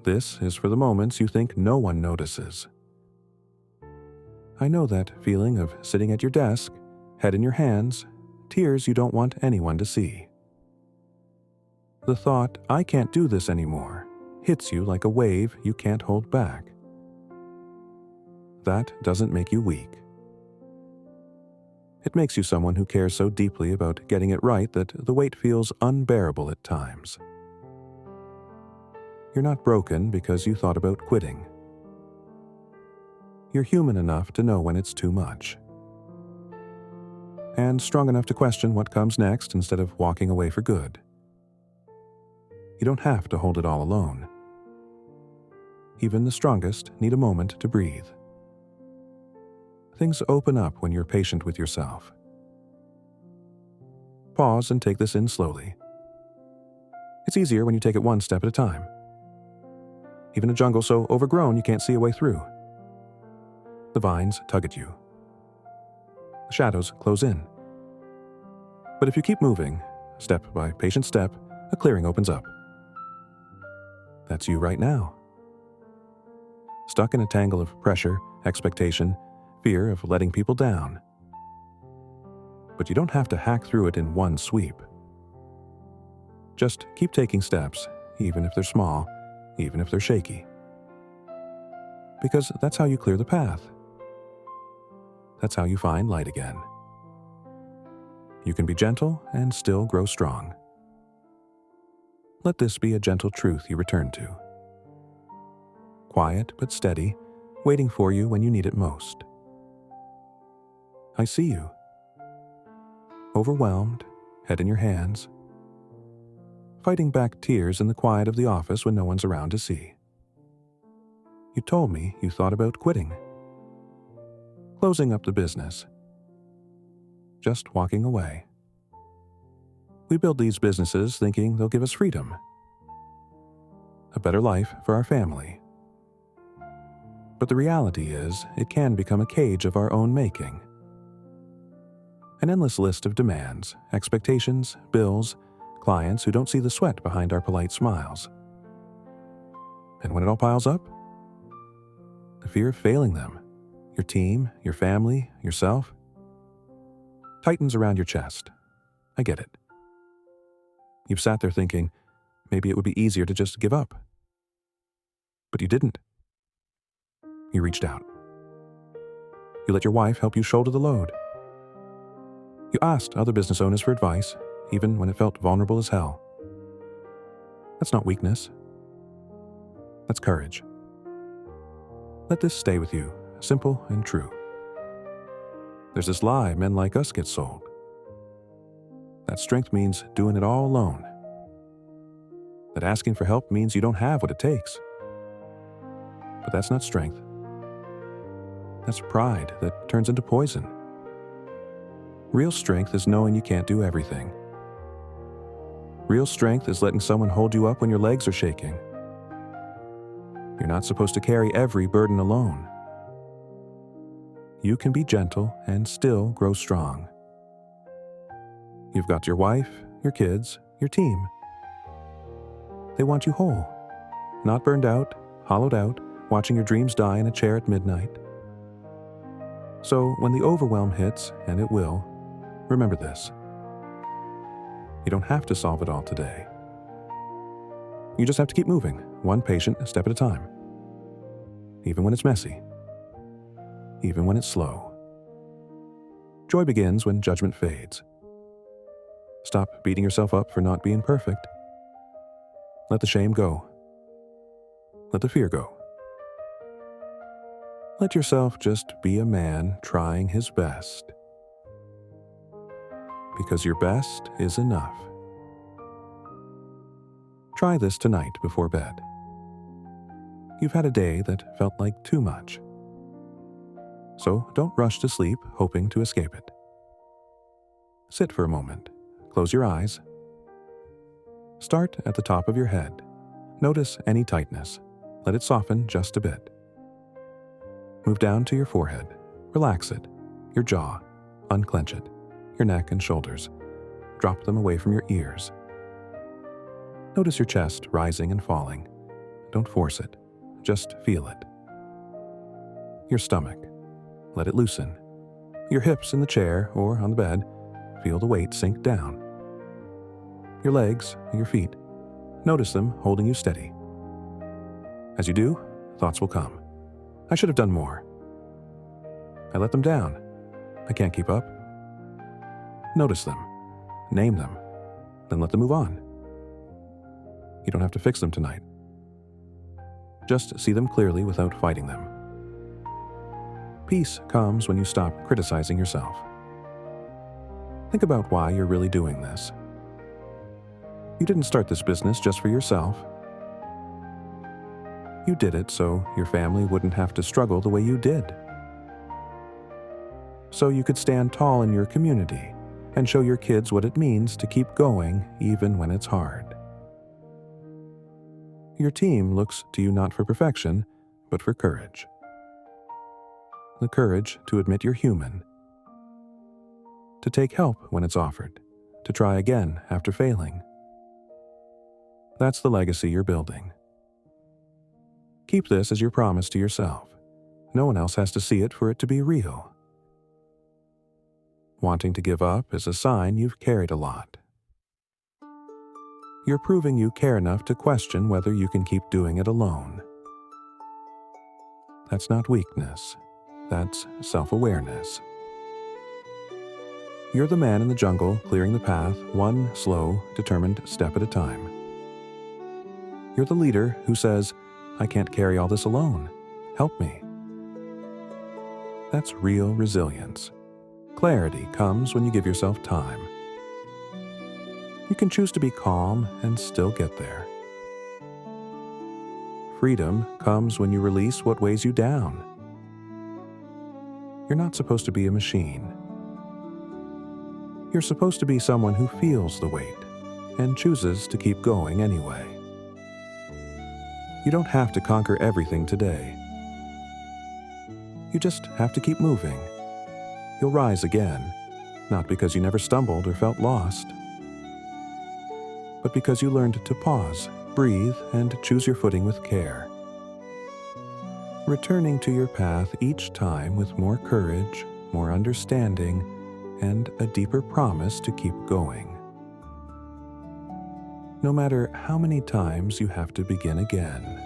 This is for the moments you think no one notices. I know that feeling of sitting at your desk, head in your hands, tears you don't want anyone to see. The thought, "I can't do this anymore," hits you like a wave you can't hold back. That doesn't make you weak. It makes you someone who cares so deeply about getting it right that the weight feels unbearable at times. You're not broken because you thought about quitting. You're human enough to know when it's too much. And strong enough to question what comes next instead of walking away for good. You don't have to hold it all alone. Even the strongest need a moment to breathe. Things open up when you're patient with yourself. Pause and take this in slowly. It's easier when you take it one step at a time. Even a jungle so overgrown you can't see a way through. The vines tug at you. The shadows close in. But if you keep moving, step by patient step, a clearing opens up. That's you right now. Stuck in a tangle of pressure, expectation, fear of letting people down. But you don't have to hack through it in one sweep. Just keep taking steps, even if they're small, even if they're shaky. Because that's how you clear the path. That's how you find light again. You can be gentle and still grow strong. Let this be a gentle truth you return to. Quiet but steady, waiting for you when you need it most. I see you. Overwhelmed, head in your hands. Fighting back tears in the quiet of the office when no one's around to see. You told me you thought about quitting. Closing up the business. Just walking away. We build these businesses thinking they'll give us freedom. A better life for our family. But the reality is, it can become a cage of our own making. An endless list of demands, expectations, bills, clients who don't see the sweat behind our polite smiles. And when it all piles up, the fear of failing them, your team, your family, yourself, tightens around your chest. I get it. You've sat there thinking, maybe it would be easier to just give up. But you didn't. You reached out. You let your wife help you shoulder the load. You asked other business owners for advice, even when it felt vulnerable as hell. That's not weakness. That's courage. Let this stay with you, simple and true. There's this lie men like us get sold. That strength means doing it all alone. That asking for help means you don't have what it takes. But that's not strength. That's pride that turns into poison. Real strength is knowing you can't do everything. Real strength is letting someone hold you up when your legs are shaking. You're not supposed to carry every burden alone. You can be gentle and still grow strong. You've got your wife, your kids, your team. They want you whole, not burned out, hollowed out, watching your dreams die in a chair at midnight. So when the overwhelm hits, and it will, remember this. You don't have to solve it all today. You just have to keep moving, one patient step at a time. Even when it's messy. Even when it's slow. Joy begins when judgment fades. Stop beating yourself up for not being perfect. Let the shame go. Let the fear go. Let yourself just be a man trying his best. Because your best is enough. Try this tonight before bed. You've had a day that felt like too much. So don't rush to sleep hoping to escape it. Sit for a moment. Close your eyes. Start at the top of your head. Notice any tightness. Let it soften just a bit. Move down to your forehead. Relax it. Your jaw. Unclench it. Your neck and shoulders. Drop them away from your ears. Notice your chest rising and falling. Don't force it. Just feel it. Your stomach. Let it loosen. Your hips in the chair or on the bed. Feel the weight sink down. Your legs, your feet. Notice them holding you steady. As you do, thoughts will come. I should have done more. I let them down. I can't keep up. Notice them. Name them. Then let them move on. You don't have to fix them tonight. Just see them clearly without fighting them. Peace comes when you stop criticizing yourself. Think about why you're really doing this. You didn't start this business just for yourself. You did it so your family wouldn't have to struggle the way you did. So you could stand tall in your community and show your kids what it means to keep going even when it's hard. Your team looks to you not for perfection, but for courage. The courage to admit you're human, to take help when it's offered, to try again after failing. That's the legacy you're building. Keep this as your promise to yourself. No one else has to see it for it to be real. Wanting to give up is a sign you've carried a lot. You're proving you care enough to question whether you can keep doing it alone. That's not weakness. That's self-awareness. You're the man in the jungle clearing the path, one slow, determined step at a time. You're the leader who says, I can't carry all this alone. Help me. That's real resilience. Clarity comes when you give yourself time. You can choose to be calm and still get there. Freedom comes when you release what weighs you down. You're not supposed to be a machine. You're supposed to be someone who feels the weight and chooses to keep going anyway. You don't have to conquer everything today. You just have to keep moving. You'll rise again, not because you never stumbled or felt lost, but because you learned to pause, breathe, and choose your footing with care. Returning to your path each time with more courage, more understanding, and a deeper promise to keep going. No matter how many times you have to begin again.